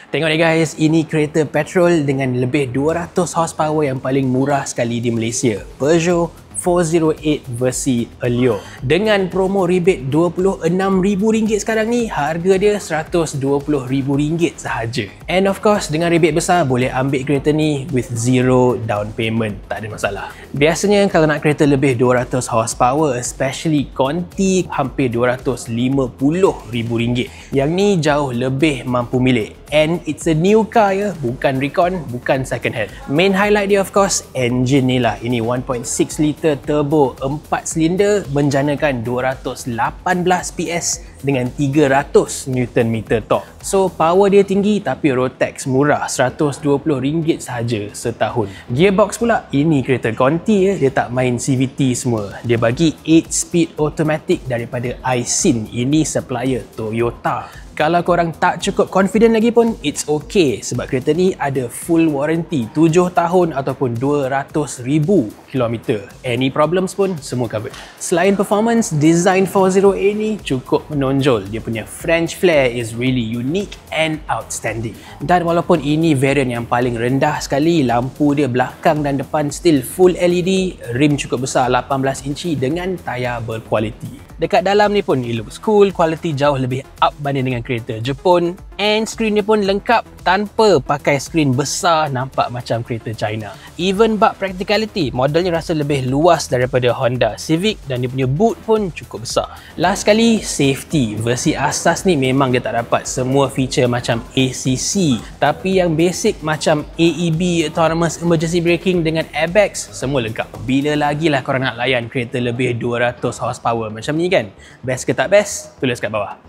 Tengok ni guys, ini kereta petrol dengan lebih 200 horsepower yang paling murah sekali di Malaysia. Peugeot 408 versi Allure. Dengan promo rebate RM26,000 sekarang ni, harga dia RM120,000 sahaja. And of course, dengan rebate besar, boleh ambil kereta ni with zero down payment. Tak ada masalah. Biasanya kalau nak kereta lebih 200 horsepower, especially Conti, hampir RM250,000. Yang ni jauh lebih mampu milik. And it's a new car ya, bukan recon, bukan second hand. Main highlight dia of course, engine ni lah. Ini 1.6 liter turbo 4 silinder menjanakan 218 PS dengan 300 Nm torque. So power dia tinggi tapi road tax murah, RM120 sahaja setahun. Gearbox pula, ini kereta Conti ya, dia tak main CVT semua. Dia bagi 8 speed automatic daripada Aisin. Ini supplier Toyota. Kalau korang tak cukup confident lagi pun, it's okay sebab kereta ni ada full warranty 7 tahun ataupun 200,000 km. Any problems pun semua covered. Selain performance, design 408 ni cukup menonjol. Dia punya French flair is really unique and outstanding. Dan walaupun ini variant yang paling rendah sekali, lampu dia belakang dan depan still full LED, rim cukup besar 18 inci dengan tayar berkualiti. Dekat dalam ni pun it looks cool, quality jauh lebih up banding dengan kereta Jepun, and screen dia pun lengkap tanpa pakai screen besar nampak macam kereta China. Even bak practicality, modelnya rasa lebih luas daripada Honda Civic dan dia punya boot pun cukup besar. Last sekali, safety. Versi asas ni memang dia tak dapat semua feature macam ACC, tapi yang basic macam AEB, Autonomous Emergency Braking dengan airbags, semua lengkap. Bila lagi lah korang nak layan kereta lebih 200 horsepower macam ni kan? Best ke tak best? Tulis kat bawah.